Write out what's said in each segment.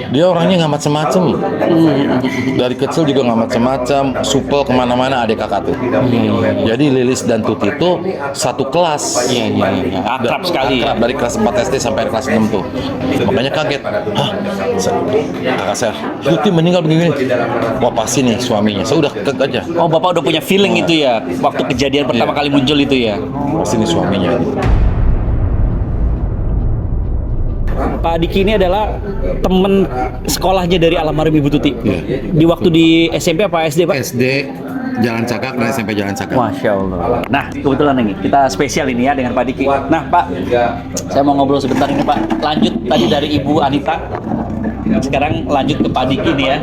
Dia orangnya nggak macem-macem. Dari kecil juga nggak macem-macem, supel kemana-mana adik kakak tuh. Jadi Lilis dan Tuti itu satu kelas. Iya. Akrab sekali. Akrab, dari kelas 4 SD sampai kelas 6 tuh. Makanya kaget. Hah? Kakak saya, Tuti meninggal begini. Wah pasti nih suaminya. Saya udah kek aja. Oh, Bapak udah punya feeling itu ya, waktu kejadian pertama kali muncul itu ya. Pasti nih suaminya. Pak Diki ini adalah teman sekolahnya dari almarhum Ibu Tuti. Iya. Di waktu di SMP apa SD, Pak? SD Jalan Cakak dan SMP Jalan Cakak. Masya Allah. Nah, kebetulan ini kita spesial ini ya dengan Pak Diki. Nah, Pak, saya mau ngobrol sebentar ini, Pak. Lanjut tadi dari Ibu Anita. Sekarang lanjut ke Pak Diki nih ya.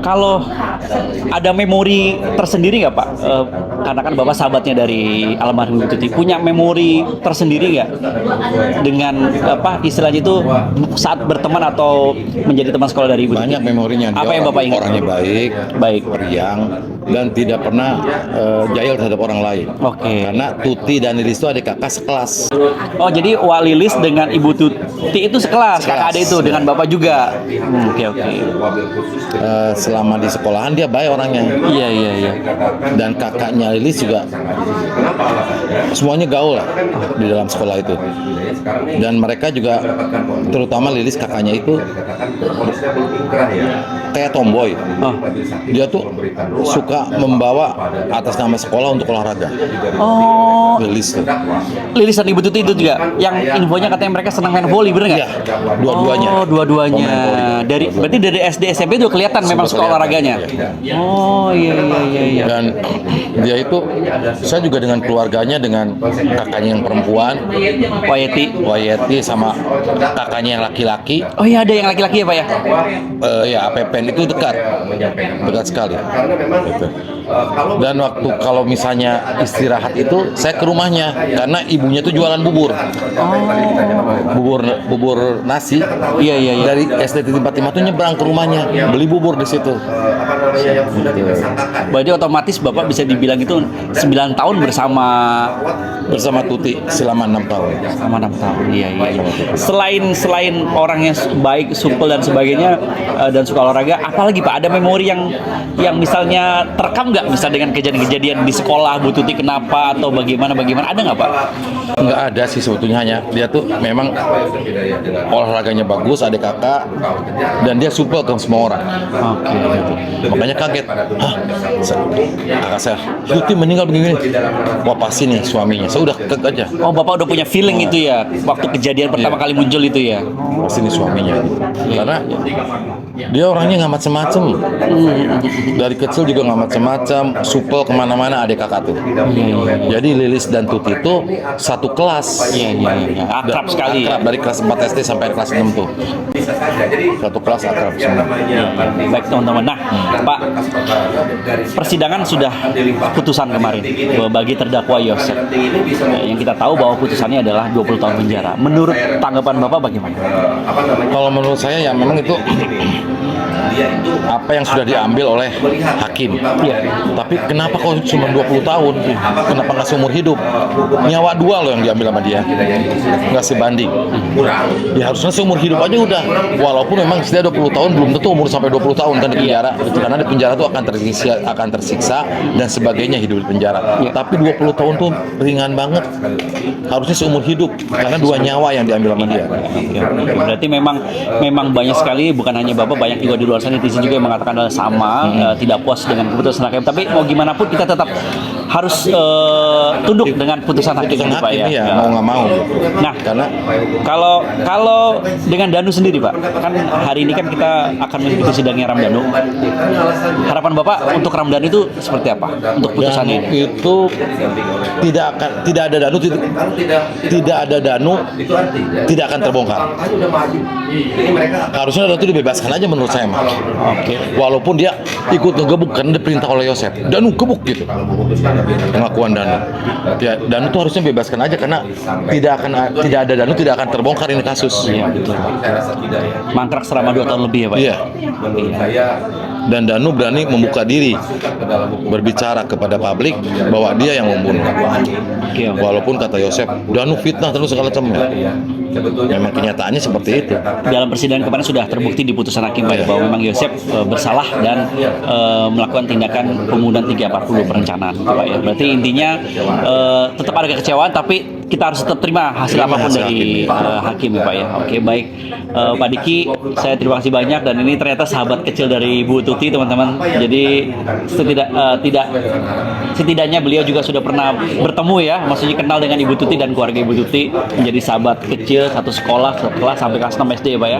Kalau ada memori tersendiri nggak, Pak? Karena kan Bapak sahabatnya dari almarhum Ibu Tuti, punya memori tersendiri nggak dengan apa istilahnya itu saat berteman atau menjadi teman sekolah dari Ibu Tuti? Banyak memorinya. Apa yang Bapak ingat? Orangnya baik, periang, dan tidak pernah jahil terhadap orang lain. Oke. Karena Tuti dan Lilis itu adik kakak sekelas. Oh, jadi Wak Lilis dengan Ibu Tuti itu sekelas, kakak adik itu dengan Bapak juga. Oke. Selama di sekolahan dia baik orangnya. Iya. Dan kakaknya Lilis juga semuanya gaul lah di dalam sekolah itu. Dan mereka juga, terutama Lilis kakaknya itu kayak tomboy. Oh. Dia tuh suka membawa atas nama sekolah untuk olahraga. Oh, Lilis tuh. Lilis dan Ibu Tuti itu juga. Yang infonya katanya mereka senang main volley, bener nggak? Iya, dua-duanya. Oh, dua-duanya. Pemain volley. Berarti dari SD SMP itu kelihatan memang suka kelihatan, olahraganya. iya. Oh, iya. Dan dia itu, saya juga dengan keluarganya, dengan kakaknya yang perempuan, Wayeti sama kakaknya yang laki-laki, Oh iya, ada yang laki-laki ya, Pak ya? ya APPN itu dekat sekali. Gitu. Dan waktu kalau misalnya istirahat itu saya ke rumahnya karena ibunya tuh jualan bubur, bubur nasi. Iya. Dari SD 45 tuh nyebrang ke rumahnya beli bubur di situ. Berarti otomatis Bapak bisa dibilang itu 9 tahun Bersama Tuti selama 6 tahun. sama 6 tahun. Iya. Selain orang yang baik, supel dan sebagainya dan suka olahraga, apalagi Pak ada memori yang misalnya terekam nggak, misal dengan kejadian-kejadian di sekolah Bu Tuti kenapa atau bagaimana ada nggak, Pak? Nggak ada sih sebetulnya, hanya dia tuh memang olahraganya bagus, adik kakak, dan dia supel ke semua orang. Oke. Gitu. Makanya kaget. Hah? Kakak saya, Tuti meninggal begini. Wah pasti nih suaminya. Saya udah kek aja. Oh, Bapak udah punya feeling itu ya waktu kejadian pertama kali muncul itu ya. Pasti nih suaminya. Karena dia orangnya nggak macem-macem. Dari kecil juga nggak macem-macem, supel kemana-mana adik kakak tuh. Jadi Lilis dan Tuti itu satu kelas. Iya. Akrab sekali. Akrab, dari kelas 4 SD sampai kelas 6 tuh. Satu kelas akrab semua. Baik teman-teman. Nah, Pak, persidangan sudah putusan kemarin bagi terdakwa Yosef. Yang kita tahu bahwa putusannya adalah 20 tahun penjara. Menurut tanggapan Bapak bagaimana? Kalau menurut saya ya memang itu apa yang sudah diambil oleh hakim. Tapi kenapa kok cuma 20 tahun? Kenapa nggak seumur hidup? Nyawa dua loh yang diambil sama dia. Nggak sebanding. Ya harusnya seumur hidup aja udah. Walaupun memang dia 20 tahun belum tentu umur sampai 20 tahun kan di penjara. Karena di penjara tuh akan tersiksa dan sebagainya hidup di penjara. Tapi 20 tahun tuh ringan banget. Harusnya seumur hidup karena dua nyawa yang diambil sama dia. Berarti memang banyak sekali, bukan hanya Bapak, banyak juga di luar sana netizen juga yang mengatakan adalah sama, tidak puas dengan keputusan hakim. Tapi mau gimana pun kita tetap harus tunduk dengan putusan hakim ini, Pak ya. Iya, mau nggak mau. Nah, Karena kalau dengan Danu sendiri, Pak, kan hari ini kan kita akan mengikuti sidangnya Ramdhanu. Harapan Bapak untuk Ramdhanu itu seperti apa untuk putusannya Danu ini? itu tidak ada Danu, tidak ada Danu, tidak akan terbongkar. Harusnya Danu itu dibebaskan aja menurut saya, Mas. Oke. Walaupun dia ikut ngegebuk karena diperintah oleh Yosef. Danu gebuk gitu. Pengakuan Danu. Ya, Danu itu harusnya bebaskan aja karena tidak ada Danu, tidak akan terbongkar ini kasus. Iya, betul. Mangkrak selama 2 tahun lebih ya, Pak? Iya. Dan Danu berani membuka diri berbicara kepada publik bahwa dia yang membunuh. Walaupun kata Yosef, Danu fitnah terus segala macamnya. Memang kenyataannya seperti itu. Dalam persidangan kemarin sudah terbukti di putusan hakim Pak, bahwa memang Yosef bersalah dan melakukan tindakan pembunuhan 340 perencanaan Pak ya. Berarti intinya tetap ada kekecewaan, tapi kita harus tetap terima hasil apapun dari hakim ya Pak ya. Oke, baik. Pak Diki, saya terima kasih banyak, dan ini ternyata sahabat kecil dari Ibu Tuti teman-teman. Jadi setidaknya beliau juga sudah pernah bertemu ya, maksudnya kenal dengan Ibu Tuti dan keluarga Ibu Tuti, menjadi sahabat kecil satu sekolah setelah sampai kelas 6 SD ya Pak ya.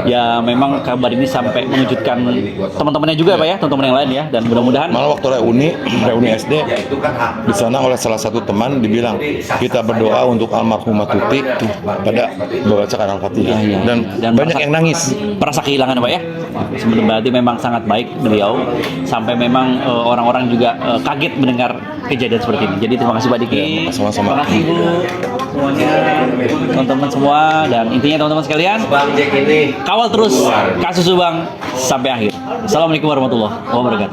Ya memang kabar ini sampai mengejutkan teman-temannya juga ya Pak ya, teman-teman yang lain ya, dan mudah-mudahan malah waktu reuni SD di sana oleh salah satu teman dibilang kita berdoa untuk almarhumah Tuti pada membacakan Al-Fatihah dan banyak yang nangis. Merasa kehilangan Pak ya. Sebenarnya berarti memang sangat baik beliau, sampai memang orang-orang juga kaget mendengar kejadian seperti ini. Jadi terima kasih Pak Diki. Ya, sama-sama. Terima kasih Bu semuanya, teman-teman semua, dan intinya teman-teman sekalian, kawal terus kasus Subang sampai akhir. Assalamualaikum warahmatullahi wabarakatuh.